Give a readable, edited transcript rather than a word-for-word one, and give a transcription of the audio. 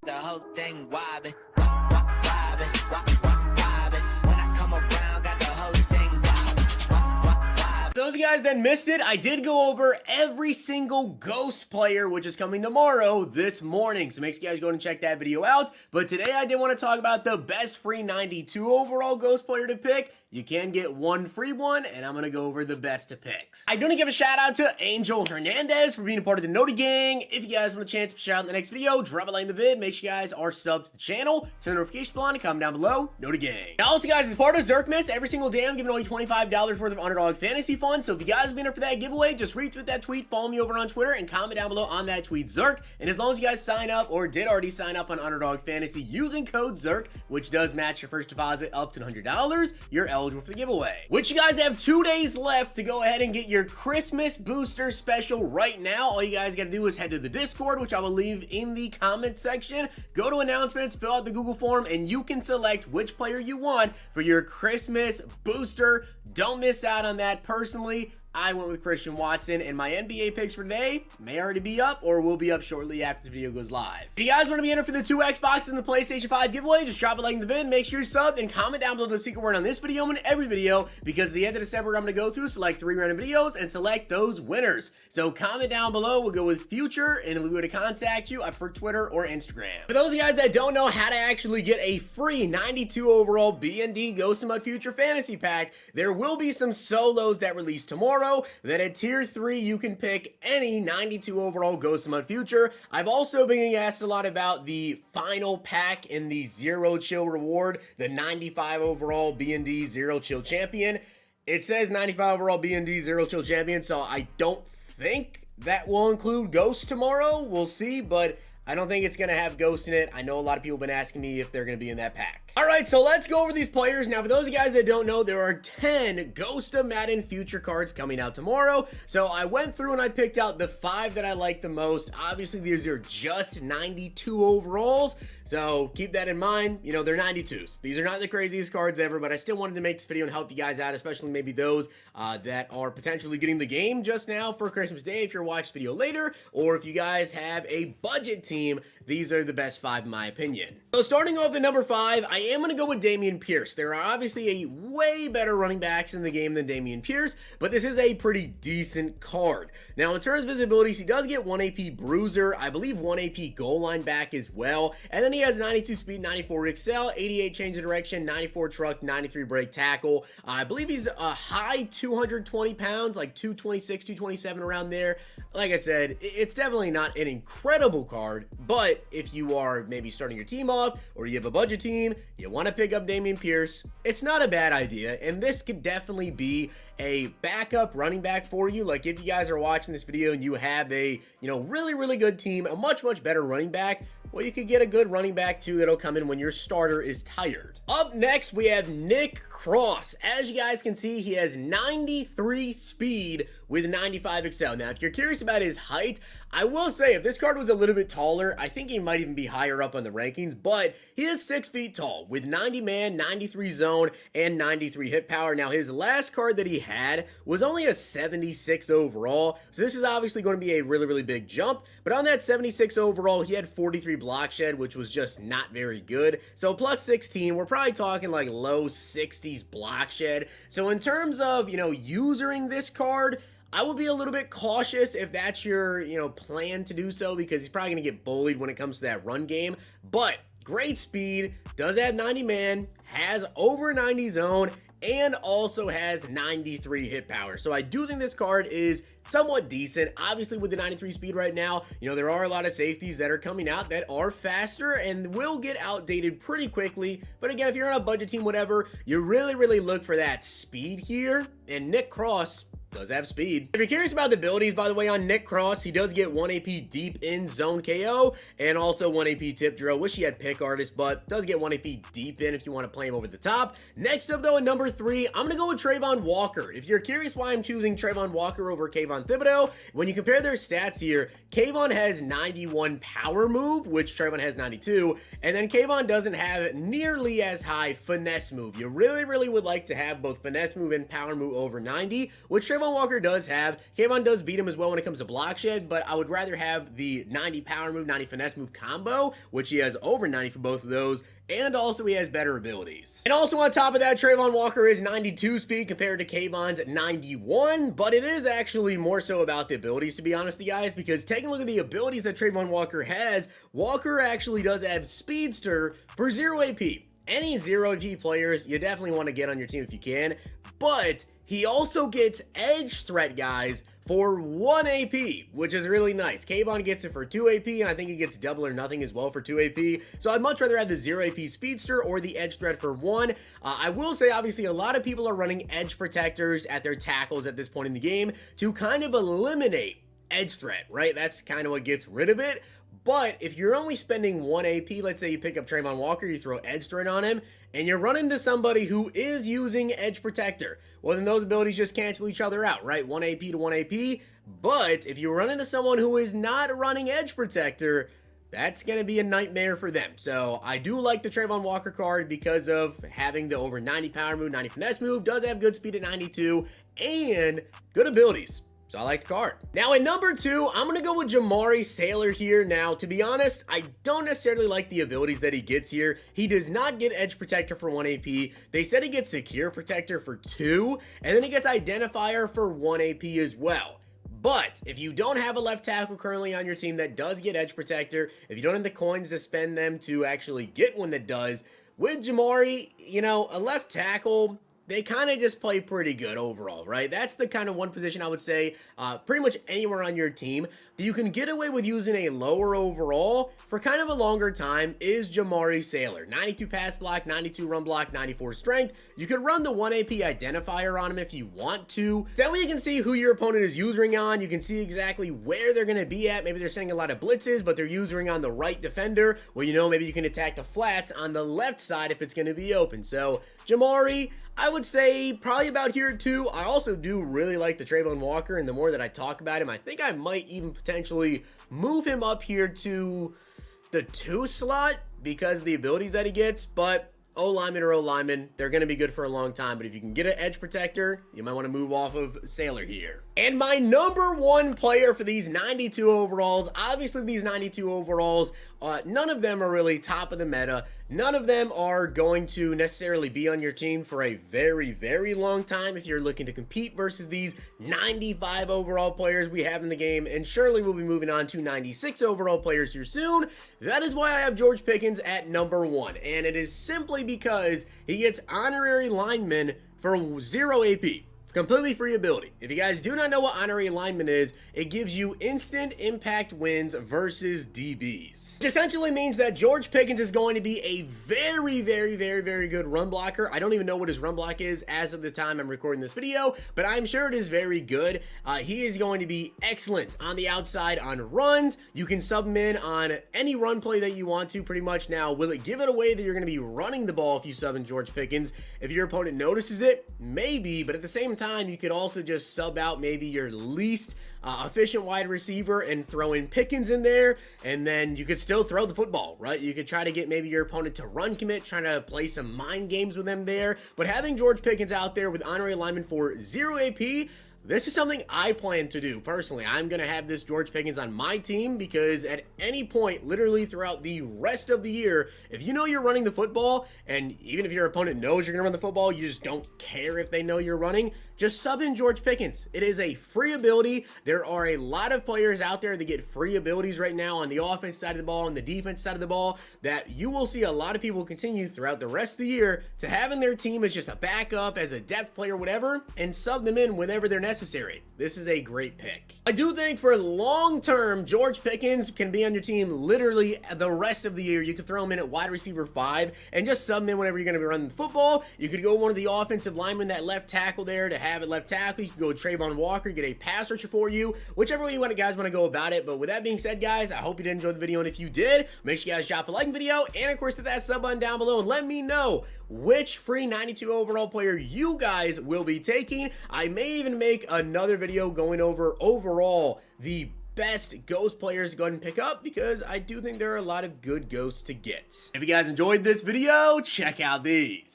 the whole thing wobbin', wobbin', wobbin'. When I come around, got the whole thing wobbin'. Those guys that missed it, I did go over every single Ghost player, which is coming tomorrow this morning. So make sure you guys go and check that video out. But today I did want to talk about the best free 92 overall Ghost player to pick. You can get one free one, and I'm going to go over the best of picks. I do want to give a shout out to Angel Hernandez for being a part of the Noti Gang. If you guys want a chance to shout out in the next video, drop a like in the vid. Make sure you guys are subbed to the channel. Turn the notification bell on and comment down below. Noti Gang. Now also guys, as part of Zerkmas, every single day I'm giving away $25 worth of Underdog Fantasy Fund. So if you guys have been in for that giveaway, just retweet that tweet, follow me over on Twitter, and comment down below on that tweet Zerk. And as long as you guys sign up or did already sign up on Underdog Fantasy using code Zerk, which does match your first deposit up to $100, you're eligible for the giveaway. Which you guys have 2 days left to go ahead and get your Christmas booster special right now. All you guys got to do is head to the Discord, which I will leave in the comment section. Go to announcements, fill out the Google form, and you can select which player you want for your Christmas booster. Don't miss out on that. Personally, I went with Christian Watson, and my NBA picks for today may already be up or will be up shortly after the video goes live. If you guys want to be entered for the 2 Xboxes and the PlayStation 5 giveaway, just drop a like in the vid, make sure you're subbed, and comment down below the secret word on this video and every video, because at the end of December, I'm going to go through, select 3 random videos, and select those winners. So comment down below, we'll go with future, and if we were to contact you, I prefer Twitter or Instagram. For those of you guys that don't know how to actually get a free 92 overall B&D Ghost in My Future Fantasy Pack, there will be some solos that release tomorrow. Then at tier 3, you can pick any 92 overall Ghost in My Future. I've also been getting asked a lot about the final pack in the Zero Chill reward, the 95 overall B&D Zero Chill Champion. It says 95 overall B&D Zero Chill Champion, so I don't think that will include Ghost tomorrow. We'll see, but I don't think it's going to have Ghost in it. I know a lot of people have been asking me if they're going to be in that pack. All right, so let's go over these players. Now, for those of you guys that don't know, there are 10 Ghost of Madden future cards coming out tomorrow. So I went through and I picked out the 5 that I like the most. Obviously, these are just 92 overalls. So keep that in mind. You know, they're 92s. These are not the craziest cards ever, but I still wanted to make this video and help you guys out, especially maybe those that are potentially getting the game just now for Christmas Day if you're watching this video later, or if you guys have a budget team, these are the best 5 in my opinion. So starting off at number 5, I am going to go with Damien Pierce. There are obviously a way better running backs in the game than Damien Pierce, but this is a pretty decent card. Now, in terms of his abilities, he does get 1 AP Bruiser, I believe 1 AP Goal Line back as well, and then he has 92 Speed, 94 Excel, 88 Change of Direction, 94 Truck, 93 Break Tackle. I believe he's a high 220 pounds, like 226, 227 around there. Like I said, it's definitely not an incredible card, but if you are maybe starting your team off or you have a budget team, you want to pick up Damien Pierce, it's not a bad idea, and this could definitely be a backup running back for you. Like if you guys are watching this video and you have a, really good team, a much better running back, well, you could get a good running back too that'll come in when your starter is tired. Up next, we have Nick Cross. As you guys can see, he has 93 speed with 95 Excel. Now, if you're curious about his height, I will say if this card was a little bit taller, I think he might even be higher up on the rankings, but he is 6 feet tall with 90 man, 93 zone, and 93 hit power. Now, his last card that he had was only a 76 overall, so this is obviously going to be a really big jump, but on that 76 overall, he had 43 block shed, which was just not very good. So plus 16, we're probably talking like low 60s block shed. So in terms of, using this card, I would be a little bit cautious if that's your, plan to do so, because he's probably going to get bullied when it comes to that run game. But great speed, does have 90 man, has over 90 zone, and also has 93 hit power. So I do think this card is somewhat decent. Obviously, with the 93 speed right now, there are a lot of safeties that are coming out that are faster and will get outdated pretty quickly. But again, if you're on a budget team, whatever, you really look for that speed here, and Nick Cross does have speed. If you're curious about the abilities, by the way, on Nick Cross, he does get 1 AP Deep in Zone KO and also 1 AP Tip Drill. Wish he had Pick Artist, but does get 1 AP Deep in if you want to play him over the top. Next up, though, at number 3, I'm going to go with Trayvon Walker. If you're curious why I'm choosing Trayvon Walker over Kayvon Thibodeau, when you compare their stats here, Kayvon has 91 power move, which Trayvon has 92, and then Kayvon doesn't have nearly as high finesse move. You really would like to have both finesse move and power move over 90, which Trayvon Trayvon Walker does have, Kayvon does beat him as well when it comes to block shed, but I would rather have the 90 power move, 90 finesse move combo, which he has over 90 for both of those. And also he has better abilities. And also on top of that, Trayvon Walker is 92 speed compared to Kayvon's 91, but it is actually more so about the abilities, to be honest with you guys, because taking a look at the abilities that Trayvon Walker has, Walker actually does have Speedster for 0 AP. Any 0 AP players, you definitely want to get on your team if you can, but he also gets Edge Threat, guys, for 1 AP, which is really nice. Kayvon gets it for 2 AP, and I think he gets double or nothing as well for 2 AP. So I'd much rather have the 0 AP Speedster or the Edge Threat for 1. I will say, obviously, a lot of people are running Edge Protectors at their tackles at this point in the game to kind of eliminate Edge Threat, right? That's kind of what gets rid of it. But if you're only spending 1 AP, let's say you pick up Trayvon Walker, you throw Edge Threat on him, and you run into somebody who is using Edge Protector, well, then those abilities just cancel each other out, right? 1 AP to 1 AP. But if you run into someone who is not running Edge Protector, that's going to be a nightmare for them. So I do like the Trayvon Walker card because of having the over 90 power move, 90 finesse move, does have good speed at 92, and good abilities. So I like the card. Now at number 2, I'm going to go with Jamari Salyer here. Now, to be honest, I don't necessarily like the abilities that he gets here. He does not get Edge Protector for 1 AP. They said he gets Secure Protector for 2, and then he gets Identifier for 1 AP as well. But if you don't have a left tackle currently on your team that does get Edge Protector, if you don't have the coins to spend them to actually get one that does, with Jamari, you know, a left tackle, they kind of just play pretty good overall, right? That's the kind of one position I would say pretty much anywhere on your team that you can get away with using a lower overall for kind of a longer time is Jamari Salyer. 92 pass block, 92 run block, 94 strength. You could run the 1 AP identifier on him if you want to. That way you can see who your opponent is using on. You can see exactly where they're going to be at. Maybe they're sending a lot of blitzes, but they're using on the right defender. Well, you know, maybe you can attack the flats on the left side if it's going to be open. So Jamari, I would say probably about here too. I also do really like the Trayvon Walker, and the more that I talk about him, I think I might even potentially move him up here to the 2 slot because of the abilities that he gets. But O-lineman or O-lineman, they're going to be good for a long time. But if you can get an Edge Protector, you might want to move off of Salyer here. And my number 1 player for these 92 overalls, obviously these 92 overalls, none of them are really top of the meta. None of them are going to necessarily be on your team for a very, very long time if you're looking to compete versus these 95 overall players we have in the game. And surely we'll be moving on to 96 overall players here soon. That is why I have George Pickens at number 1. And it is simply because he gets honorary lineman for 0 AP. Completely free ability. If you guys do not know what honorary alignment is, it gives you instant impact wins versus DBs. Which essentially means that George Pickens is going to be a very, very, very, very good run blocker. I don't even know what his run block is as of the time I'm recording this video, but I'm sure it is very good. He is going to be excellent on the outside on runs. You can sub him in on any run play that you want to pretty much. Now, will it give it away that you're going to be running the ball if you sub in George Pickens? If your opponent notices it, maybe, but at the same time, you could also just sub out maybe your least efficient wide receiver and throw in Pickens in there, and then you could still throw the football, right? You could try to get maybe your opponent to run commit, trying to play some mind games with them there, but having George Pickens out there with honorary alignment for 0 AP, this is something I plan to do personally. I'm going to have this George Pickens on my team because at any point, literally throughout the rest of the year, if you know you're running the football, and even if your opponent knows you're going to run the football, you just don't care if they know you're running, just sub in George Pickens. It is a free ability. There are a lot of players out there that get free abilities right now on the offense side of the ball and the defense side of the ball that you will see a lot of people continue throughout the rest of the year to have in their team as just a backup, as a depth player, whatever, and sub them in whenever they're necessary. This is a great pick. I do think for long term, George Pickens can be on your team literally the rest of the year. You could throw him in at wide receiver 5 and just sub him in whenever you're going to be running the football. You could go one of the offensive linemen, that left tackle there, to have it left tackle. You can go with Trayvon Walker, get a pass rusher for you, whichever way you guys want to go about it. But with that being said, guys, I hope you did enjoy the video, and if you did, make sure you guys drop a like video, and of course hit that sub button down below, and let me know which free 92 overall player you guys will be taking. I may even make another video going over overall the best ghost players to go ahead and pick up, because I do think there are a lot of good ghosts to get. If you guys enjoyed this video, check out these.